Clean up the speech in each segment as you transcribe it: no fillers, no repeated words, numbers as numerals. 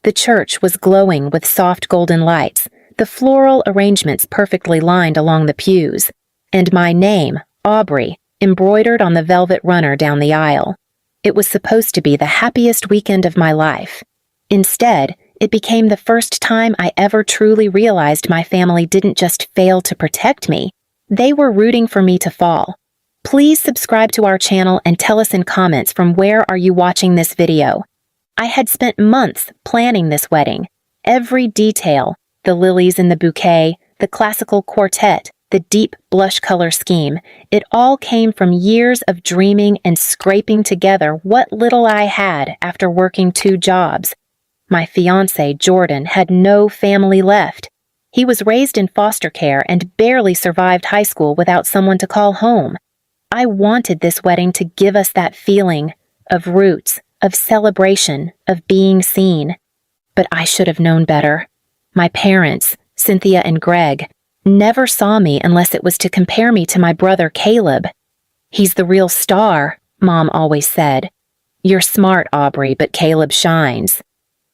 The church was glowing with soft golden lights, the floral arrangements perfectly lined along the pews, and my name, Aubrey, embroidered on the velvet runner down the aisle. It was supposed to be the happiest weekend of my life. Instead, it became the first time I ever truly realized my family didn't just fail to protect me, they were rooting for me to fall. Please subscribe to our channel and tell us in comments from where are you watching this video. I had spent months planning this wedding. Every detail, the lilies in the bouquet, the classical quartet, the deep blush color scheme, it all came from years of dreaming and scraping together what little I had after working 2 jobs. My fiancé, Jordan, had no family left. He was raised in foster care and barely survived high school without someone to call home. I wanted this wedding to give us that feeling of roots, of celebration, of being seen. But I should have known better. My parents, Cynthia and Greg, never saw me unless it was to compare me to my brother Caleb. "He's the real star," Mom always said. "You're smart, Aubrey, but Caleb shines."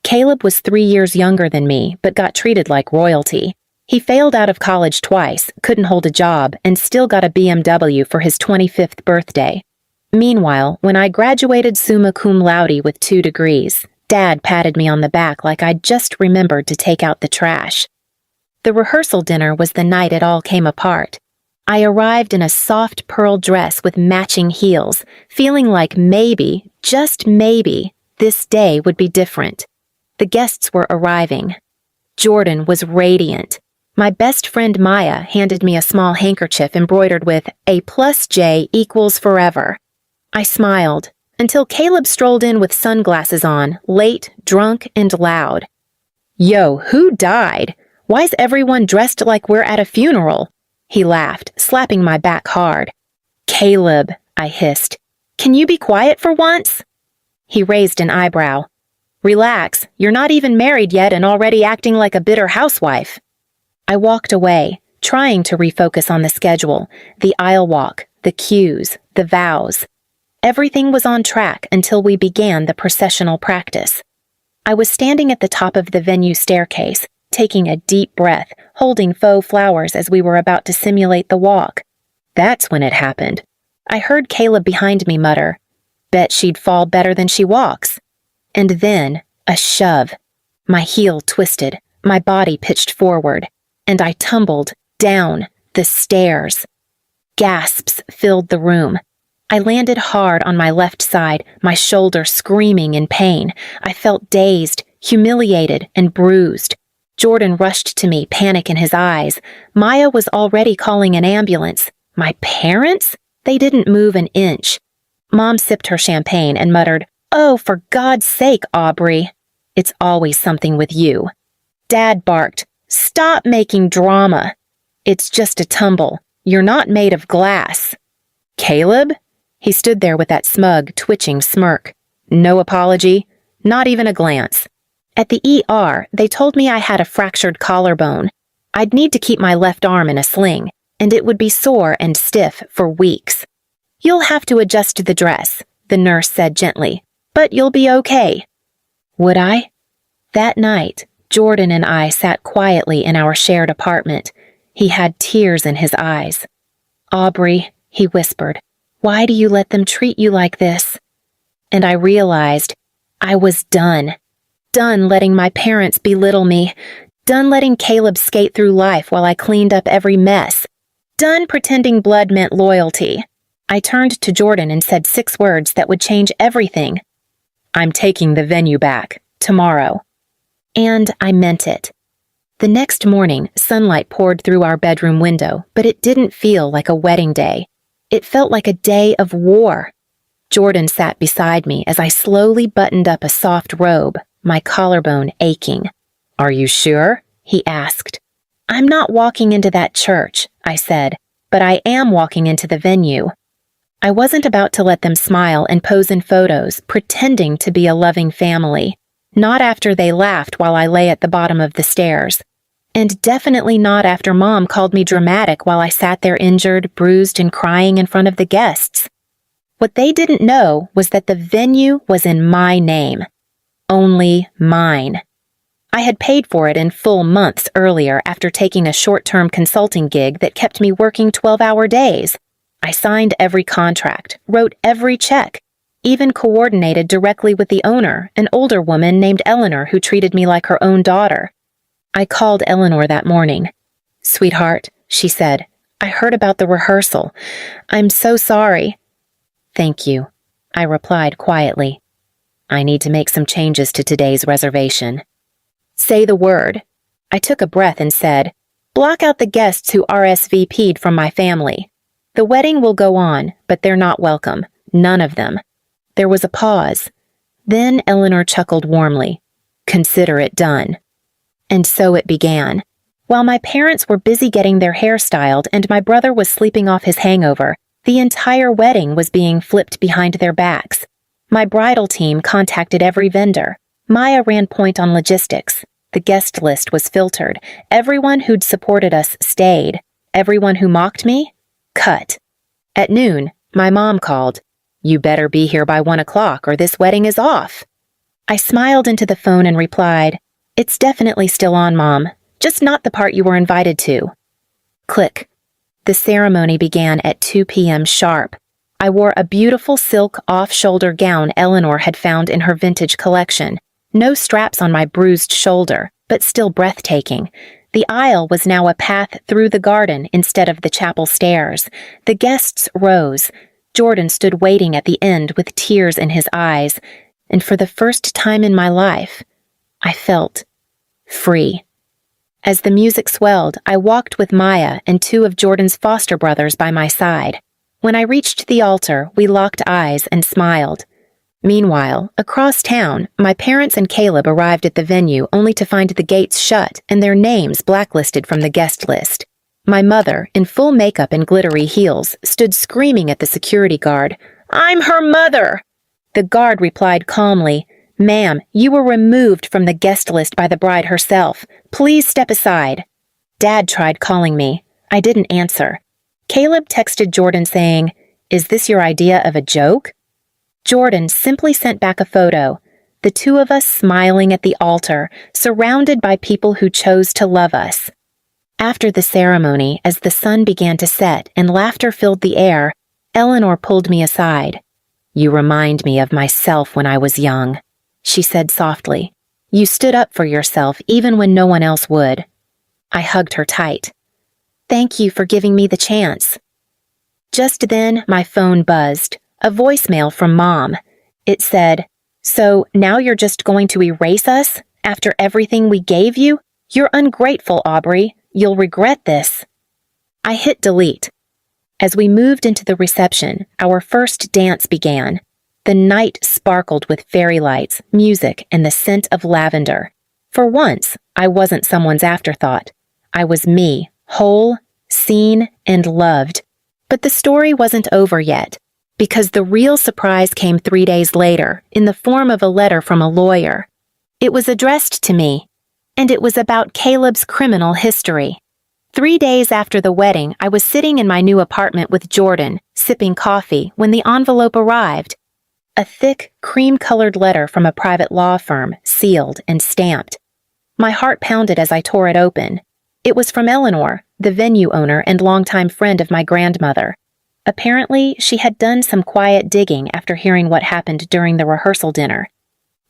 Caleb was 3 years younger than me, but got treated like royalty. He failed out of college twice, couldn't hold a job, and still got a BMW for his 25th birthday. Meanwhile, when I graduated summa cum laude with 2 degrees, Dad patted me on the back like I'd just remembered to take out the trash. The rehearsal dinner was the night it all came apart. I arrived in a soft pearl dress with matching heels, feeling like maybe, just maybe, this day would be different. The guests were arriving. Jordan was radiant. My best friend Maya handed me a small handkerchief embroidered with A+J = forever. I smiled, until Caleb strolled in with sunglasses on, late, drunk, and loud. "Yo, who died? Why's everyone dressed like we're at a funeral?" He laughed, slapping my back hard. "Caleb," I hissed, "can you be quiet for once?" He raised an eyebrow. "Relax, you're not even married yet and already acting like a bitter housewife." I walked away, trying to refocus on the schedule, the aisle walk, the cues, the vows. Everything was on track until we began the processional practice. I was standing at the top of the venue staircase, taking a deep breath, holding faux flowers as we were about to simulate the walk. That's when it happened. I heard Caleb behind me mutter, "Bet she'd fall better than she walks." And then, a shove. My heel twisted, my body pitched forward, and I tumbled down the stairs. Gasps filled the room. I landed hard on my left side, my shoulder screaming in pain. I felt dazed, humiliated, and bruised. Jordan rushed to me, panic in his eyes. Maya was already calling an ambulance. My parents? They didn't move an inch. Mom sipped her champagne and muttered, "Oh, for God's sake, Aubrey. It's always something with you." Dad barked, "Stop making drama. It's just a tumble. You're not made of glass." "Caleb?" He stood there with that smug, twitching smirk. No apology, not even a glance. At the ER, they told me I had a fractured collarbone. I'd need to keep my left arm in a sling, and it would be sore and stiff for weeks. "You'll have to adjust the dress," the nurse said gently, "but you'll be okay." Would I? That night, Jordan and I sat quietly in our shared apartment. He had tears in his eyes. "Aubrey," he whispered, "why do you let them treat you like this?" And I realized I was done. Done letting my parents belittle me. Done letting Caleb skate through life while I cleaned up every mess. Done pretending blood meant loyalty. I turned to Jordan and said 6 words that would change everything. "I'm taking the venue back, tomorrow." And I meant it. The next morning, sunlight poured through our bedroom window, but it didn't feel like a wedding day. It felt like a day of war. Jordan sat beside me as I slowly buttoned up a soft robe, my collarbone aching. "Are you sure?" he asked. "I'm not walking into that church," I said, "but I am walking into the venue." I wasn't about to let them smile and pose in photos, pretending to be a loving family. Not after they laughed while I lay at the bottom of the stairs. And definitely not after Mom called me dramatic while I sat there injured, bruised, and crying in front of the guests. What they didn't know was that the venue was in my name. Only mine. I had paid for it in full months earlier after taking a short-term consulting gig that kept me working 12-hour days. I signed every contract, wrote every check, even coordinated directly with the owner, an older woman named Eleanor who treated me like her own daughter. I called Eleanor that morning. "Sweetheart," she said, "I heard about the rehearsal. I'm so sorry." "Thank you," I replied quietly. "I need to make some changes to today's reservation." "Say the word." I took a breath and said, "Block out the guests who RSVP'd from my family. The wedding will go on, but they're not welcome. None of them." There was a pause. Then Eleanor chuckled warmly. "Consider it done." And so it began. While my parents were busy getting their hair styled and my brother was sleeping off his hangover, the entire wedding was being flipped behind their backs. My bridal team contacted every vendor. Maya ran point on logistics. The guest list was filtered. Everyone who'd supported us stayed. Everyone who mocked me? Cut. At noon, my mom called. "You better be here by 1 o'clock or this wedding is off." I smiled into the phone and replied, "It's definitely still on, Mom. Just not the part you were invited to." Click. The ceremony began at 2 p.m. sharp. I wore a beautiful silk off-shoulder gown Eleanor had found in her vintage collection. No straps on my bruised shoulder, but still breathtaking. The aisle was now a path through the garden instead of the chapel stairs. The guests rose. Jordan stood waiting at the end with tears in his eyes, and for the first time in my life, I felt free. As the music swelled, I walked with Maya and 2 of Jordan's foster brothers by my side. When I reached the altar, we locked eyes and smiled. Meanwhile, across town, my parents and Caleb arrived at the venue only to find the gates shut and their names blacklisted from the guest list. My mother, in full makeup and glittery heels, stood screaming at the security guard, "I'm her mother!" The guard replied calmly, "Ma'am, you were removed from the guest list by the bride herself. Please step aside." Dad tried calling me. I didn't answer. Caleb texted Jordan saying, "Is this your idea of a joke?" Jordan simply sent back a photo, the 2 of us smiling at the altar, surrounded by people who chose to love us. After the ceremony, as the sun began to set and laughter filled the air, Eleanor pulled me aside. "You remind me of myself when I was young," she said softly. "You stood up for yourself even when no one else would." I hugged her tight. "Thank you for giving me the chance." Just then, my phone buzzed, a voicemail from Mom. It said, "So now you're just going to erase us after everything we gave you? You're ungrateful, Aubrey. You'll regret this." I hit delete. As we moved into the reception, our first dance began. The night sparkled with fairy lights, music, and the scent of lavender. For once, I wasn't someone's afterthought. I was me, whole, seen, and loved. But the story wasn't over yet, because the real surprise came 3 days later, in the form of a letter from a lawyer. It was addressed to me, and it was about Caleb's criminal history. 3 days after the wedding, I was sitting in my new apartment with Jordan, sipping coffee, when the envelope arrived. A thick, cream-colored letter from a private law firm, sealed and stamped. My heart pounded as I tore it open. It was from Eleanor, the venue owner and longtime friend of my grandmother. Apparently, she had done some quiet digging after hearing what happened during the rehearsal dinner.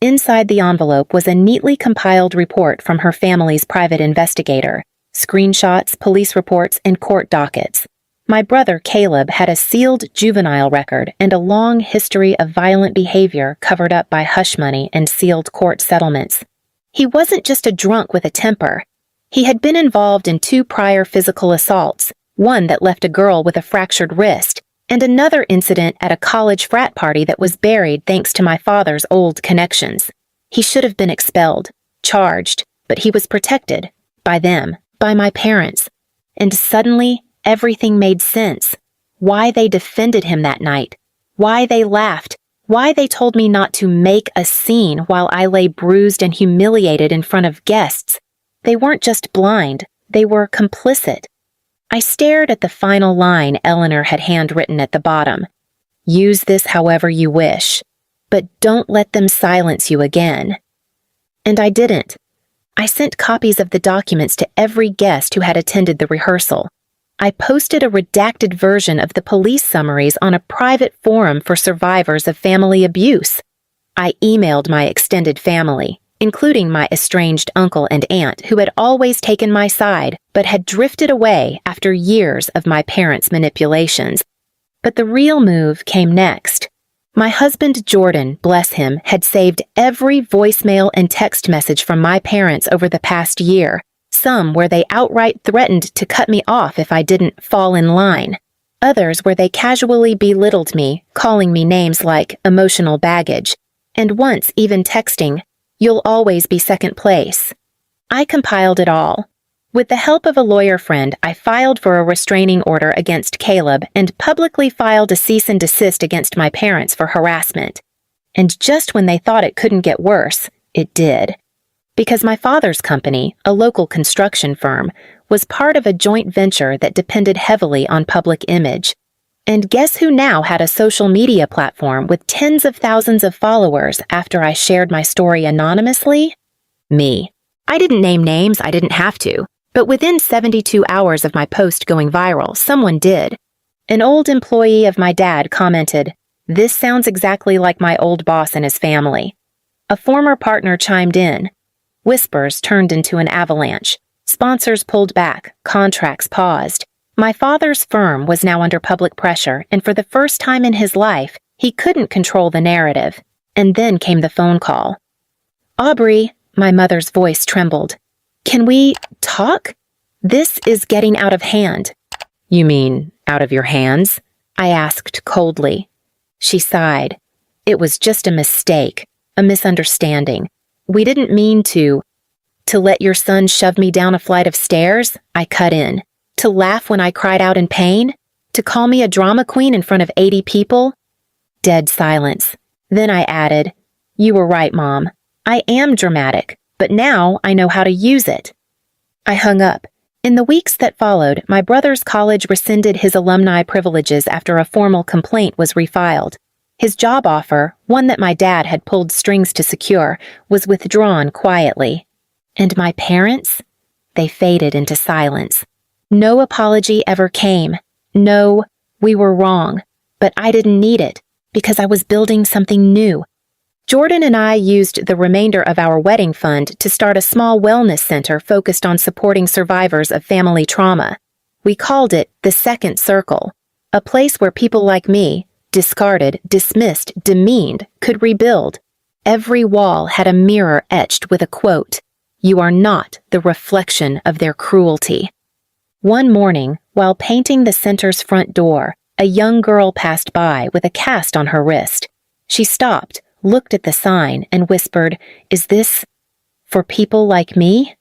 Inside the envelope was a neatly compiled report from her family's private investigator, screenshots, police reports, and court dockets. My brother Caleb had a sealed juvenile record and a long history of violent behavior covered up by hush money and sealed court settlements. He wasn't just a drunk with a temper. He had been involved in 2 prior physical assaults, one that left a girl with a fractured wrist, and another incident at a college frat party that was buried thanks to my father's old connections. He should have been expelled, charged, but he was protected. By them, by my parents. And suddenly, everything made sense. Why they defended him that night. Why they laughed. Why they told me not to make a scene while I lay bruised and humiliated in front of guests. They weren't just blind, they were complicit. I stared at the final line Eleanor had handwritten at the bottom. "Use this however you wish, but don't let them silence you again." And I didn't. I sent copies of the documents to every guest who had attended the rehearsal. I posted a redacted version of the police summaries on a private forum for survivors of family abuse. I emailed my extended family, including my estranged uncle and aunt who had always taken my side but had drifted away after years of my parents' manipulations. But the real move came next. My husband Jordan, bless him, had saved every voicemail and text message from my parents over the past year, some where they outright threatened to cut me off if I didn't fall in line, others where they casually belittled me, calling me names like emotional baggage, and once even texting, "You'll always be second place." I compiled it all. With the help of a lawyer friend, I filed for a restraining order against Caleb and publicly filed a cease and desist against my parents for harassment. And just when they thought it couldn't get worse, it did. Because my father's company, a local construction firm, was part of a joint venture that depended heavily on public image. And guess who now had a social media platform with tens of thousands of followers after I shared my story anonymously? Me. I didn't name names, I didn't have to. But within 72 hours of my post going viral, someone did. An old employee of my dad commented, "This sounds exactly like my old boss and his family." A former partner chimed in. Whispers turned into an avalanche. Sponsors pulled back, contracts paused. My father's firm was now under public pressure, and for the first time in his life, he couldn't control the narrative. And then came the phone call. "Aubrey," my mother's voice trembled. "Can we talk? This is getting out of hand." "You mean out of your hands?" I asked coldly. She sighed. "It was just a mistake, a misunderstanding. We didn't mean to let your son shove me down a flight of stairs," I cut in. "To laugh when I cried out in pain? To call me a drama queen in front of 80 people? Dead silence. Then I added, "You were right, Mom. I am dramatic. But now I know how to use it." I hung up. In the weeks that followed, my brother's college rescinded his alumni privileges after a formal complaint was refiled. His job offer, one that my dad had pulled strings to secure, was withdrawn quietly. And my parents? They faded into silence. No apology ever came. No, we were wrong. But I didn't need it, because I was building something new. Jordan and I used the remainder of our wedding fund to start a small wellness center focused on supporting survivors of family trauma. We called it the Second Circle, a place where people like me, discarded, dismissed, demeaned, could rebuild. Every wall had a mirror etched with a quote, "You are not the reflection of their cruelty." One morning, while painting the center's front door, a young girl passed by with a cast on her wrist. She stopped, looked at the sign, and whispered, "Is this for people like me?"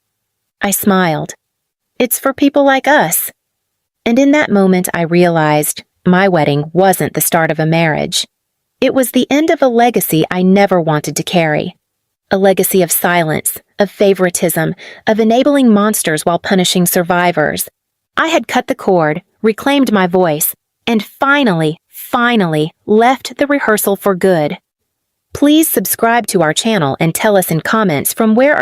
I smiled. "It's for people like us." And in that moment I realized my wedding wasn't the start of a marriage. It was the end of a legacy I never wanted to carry. A legacy of silence, of favoritism, of enabling monsters while punishing survivors. I had cut the cord, reclaimed my voice, and finally left the rehearsal for good. Please subscribe to our channel and tell us in comments from where